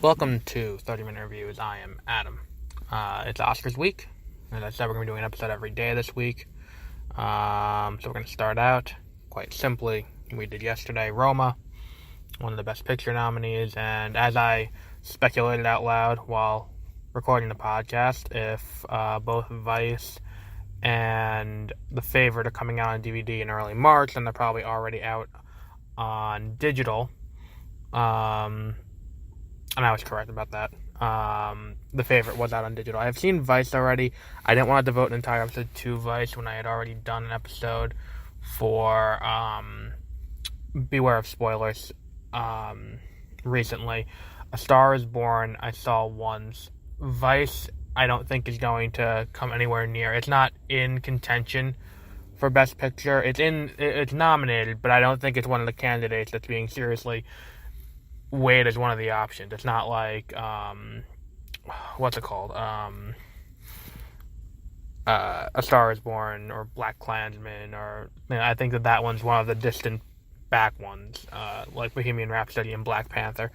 Welcome to 30-Minute Reviews. I am Adam. It's Oscars week. As I said, we're going to be doing an episode every day this week. So we're going to start out quite simply. We did yesterday Roma, one of the Best Picture nominees, and as I speculated out loud while recording the podcast, if both Vice and The Favorite are coming out on DVD in early March, then they're probably already out on digital. And I was correct about that. The Favorite was out on digital. I have seen Vice already. I didn't want to devote an entire episode to Vice when I had already done an episode for Beware of Spoilers recently. A Star is Born I saw once. Vice I don't think is going to come anywhere near. It's not in contention for Best Picture. It's nominated, but I don't think it's one of the candidates that's being seriously weighed as one of the options. It's not like what's it called? A Star is Born or BlackkKlansman, or I think that one's one of the distant back ones, like Bohemian Rhapsody and Black Panther.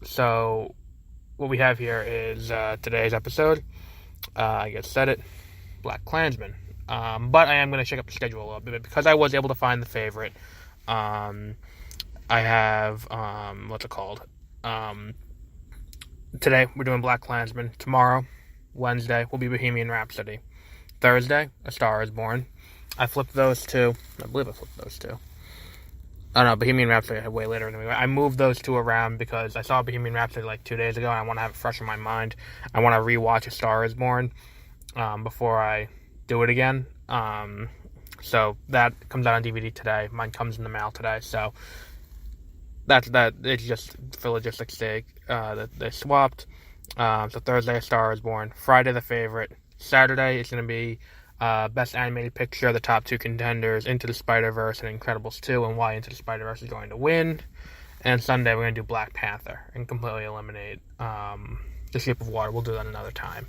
So what we have here is today's episode. I just said it, BlackkKlansman. But I am going to shake up the schedule a little bit because I was able to find The Favorite. I have, what's it called? Today, we're doing BlackkKlansman. Tomorrow, Wednesday, will be Bohemian Rhapsody. Thursday, A Star is Born. I flipped those two. I believe I flipped those two. Oh no, Bohemian Rhapsody I had way later than me. I moved those two around because I saw Bohemian Rhapsody like 2 days ago and I want to have it fresh in my mind. I want to rewatch A Star is Born before I do it again. So that comes out on DVD today. Mine comes in the mail today, so that it's just for logistics sake that they swapped. So Thursday, A Star is Born. Friday, The Favorite. Saturday, it's going to be Best Animated Picture. The top two contenders, Into the Spider-Verse and Incredibles 2, and why Into the Spider-Verse is going to win. And Sunday, we're going to do Black Panther and completely eliminate The Shape of Water. We'll do that another time.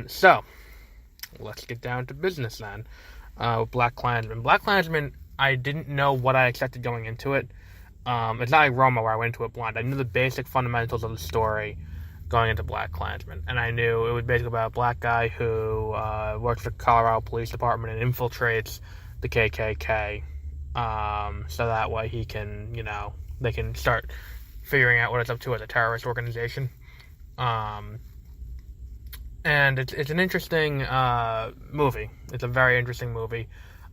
So let's get down to business then. BlackkKlansman. BlackkKlansman, I didn't know what I expected going into it. It's not like Roma where I went into it blind. I knew the basic fundamentals of the story going into BlackkKlansman, and I knew it was basically about a black guy who works for the Colorado Police Department and infiltrates the KKK, so that way he can, they can start figuring out what it's up to as a terrorist organization. And it's an interesting movie. It's a very interesting movie.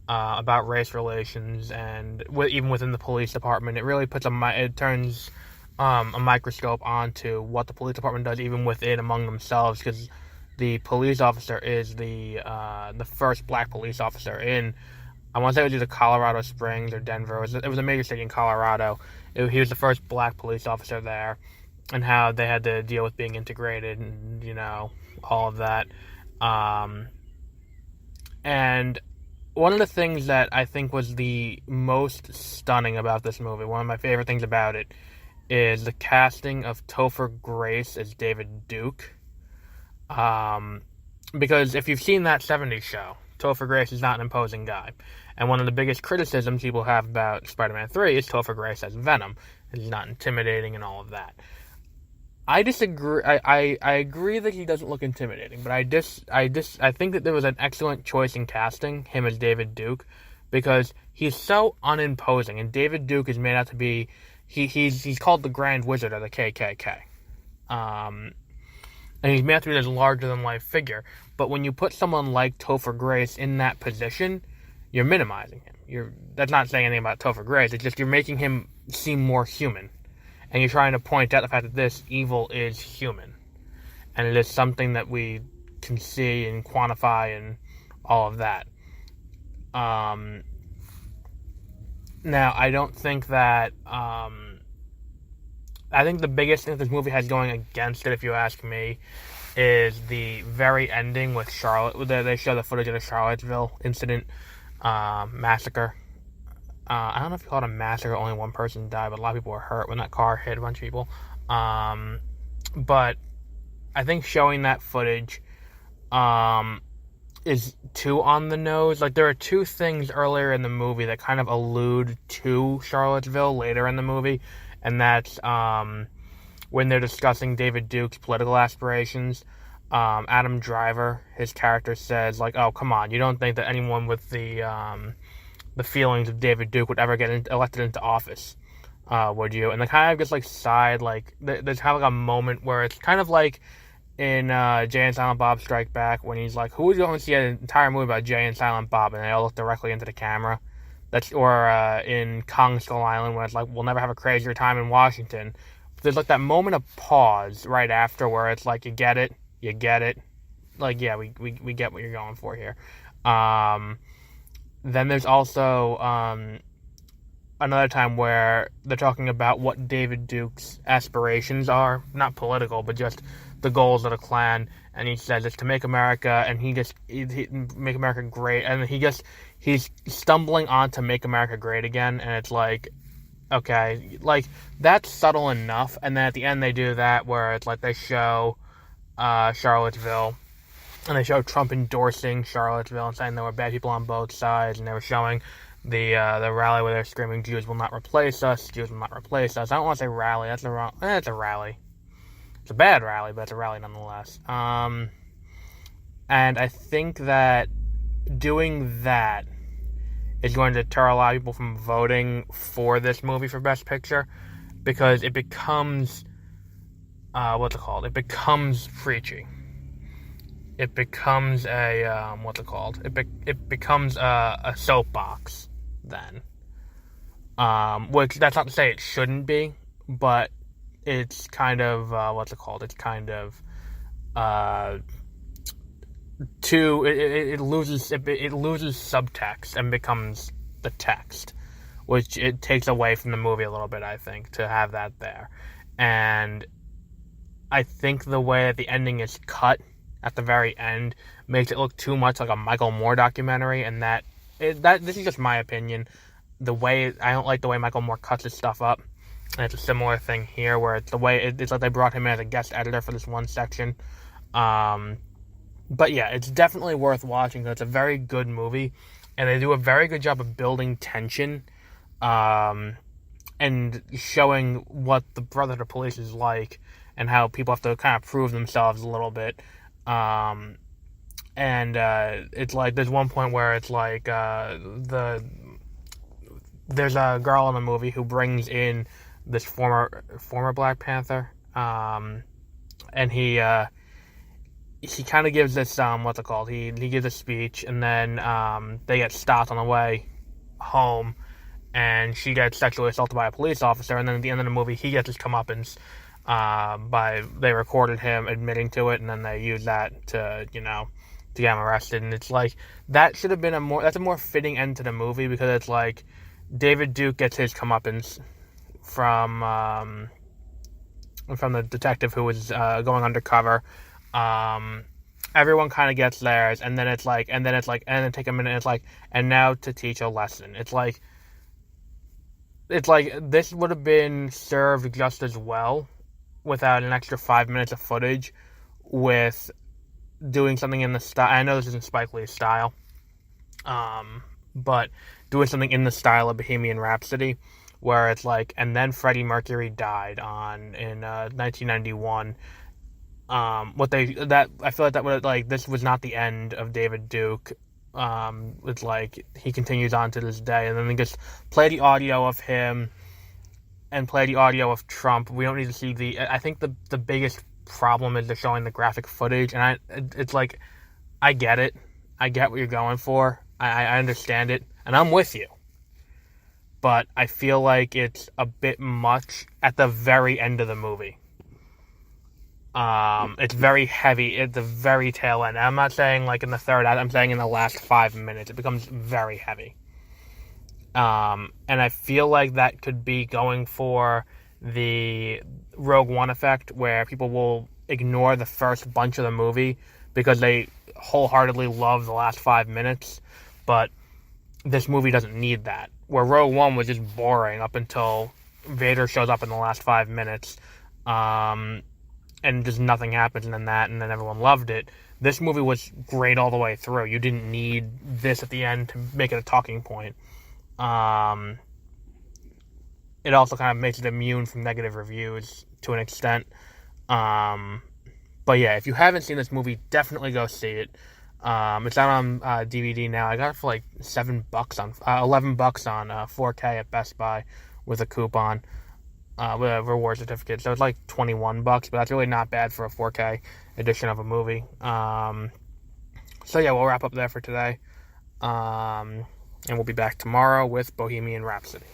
About race relations, and even within the police department, it really turns a microscope onto what the police department does, even within among themselves. Because the police officer is the first black police officer in, I want to say it was either Colorado Springs or Denver. It was a major city in Colorado. He was the first black police officer there, and how they had to deal with being integrated, and all of that. And one of the things that I think was the most stunning about this movie, one of my favorite things about it, is the casting of Topher Grace as David Duke. Because if you've seen that 70s show, Topher Grace is not an imposing guy. And one of the biggest criticisms people have about Spider-Man 3 is Topher Grace as Venom. He's not intimidating and all of that. I disagree. I agree that he doesn't look intimidating, but I think that there was an excellent choice in casting him as David Duke, because he's so unimposing, and David Duke is made out to be he's called the Grand Wizard of the KKK, and he's made out to be this larger than life figure. But when you put someone like Topher Grace in that position, you're minimizing him. That's not saying anything about Topher Grace. It's just you're making him seem more human. And you're trying to point out the fact that this evil is human. And it is something that we can see and quantify and all of that. Now, I don't think that... I think the biggest thing this movie has going against it, if you ask me, is the very ending with Charlotte. They show the footage of the Charlottesville incident, massacre. I don't know if you call it a massacre, only one person died, but a lot of people were hurt when that car hit a bunch of people. But I think showing that footage is too on the nose. Like, there are two things earlier in the movie that kind of allude to Charlottesville later in the movie, and that's when they're discussing David Duke's political aspirations. Adam Driver, his character, says, like, "Oh, come on, you don't think that anyone with the feelings of David Duke would ever get elected into office, would you?" And they kind of just, like, sighed, like, there's kind of, like, a moment where it's kind of like in Jay and Silent Bob Strike Back, when he's like, "Who is going to see an entire movie about Jay and Silent Bob?" And they all look directly into the camera. Or in Kong Skull Island, when it's like, "We'll never have a crazier time in Washington." There's, like, that moment of pause right after where it's like, you get it. Like, yeah, we get what you're going for here. Then there's also another time where they're talking about what David Duke's aspirations are, not political, but just the goals of the Klan, and he says it's to make America, and he make America great, and he's stumbling on to make America great again, and it's like, okay, like, that's subtle enough, and then at the end they do that where it's like they show Charlottesville, and they show Trump endorsing Charlottesville and saying there were bad people on both sides, and they were showing the rally where they're screaming, "Jews will not replace us, Jews will not replace us." I don't want to say rally, it's a rally. It's a bad rally, but it's a rally nonetheless. And I think that doing that is going to deter a lot of people from voting for this movie for Best Picture, because it becomes it becomes preachy. It becomes a It becomes a soapbox then. Which, that's not to say it shouldn't be, but it's kind of It's kind of it loses subtext and becomes the text, which it takes away from the movie a little bit, I think, to have that there. And I think the way that the ending is cut at the very end makes it look too much like a Michael Moore documentary, and this is just my opinion. I don't like the way Michael Moore cuts his stuff up, and it's a similar thing here where it's like they brought him in as a guest editor for this one section. But yeah, it's definitely worth watching because it's a very good movie, and they do a very good job of building tension, and showing what the Brotherhood of Police is like, and how people have to kind of prove themselves a little bit. It's like, there's one point where it's like, there's a girl in the movie who brings in this former Black Panther, and he kind of gives this, he gives a speech, and then, they get stopped on the way home, and she gets sexually assaulted by a police officer, and then at the end of the movie, he gets his comeuppance, they recorded him admitting to it, and then they use that to get him arrested. And it's like, that should have been that's a more fitting end to the movie, because it's like, David Duke gets his comeuppance from the detective who was going undercover. Everyone kind of gets theirs, and then take a minute, and it's like, and now to teach a lesson. It's like this would have been served just as well without an extra 5 minutes of footage, with doing something in the style. I know this isn't Spike Lee's style, but doing something in the style of Bohemian Rhapsody, where it's like, and then Freddie Mercury died in 1991. I feel like that would, like, this was not the end of David Duke. It's like, he continues on to this day, and then they just play the audio of him and play the audio of Trump. We don't need to see I think the biggest problem is they're showing the graphic footage, and it's like, I get it. I get what you're going for. I understand it, and I'm with you. But I feel like it's a bit much at the very end of the movie. It's very heavy at the very tail end. I'm not saying like in the third act, I'm saying in the last 5 minutes. It becomes very heavy. And I feel like that could be going for the Rogue One effect, where people will ignore the first bunch of the movie because they wholeheartedly love the last 5 minutes. But this movie doesn't need that. Where Rogue One was just boring up until Vader shows up in the last 5 minutes. And just nothing happens, and then everyone loved it. This movie was great all the way through. You didn't need this at the end to make it a talking point. it also kind of makes it immune from negative reviews to an extent. But yeah, if you haven't seen this movie, definitely go see it. It's out on DVD now. I got it for like $7 on $11 on 4K at Best Buy with a coupon, with a reward certificate. So it's like $21, but that's really not bad for a 4K edition of a movie. So yeah, we'll wrap up there for today. And we'll be back tomorrow with Bohemian Rhapsody.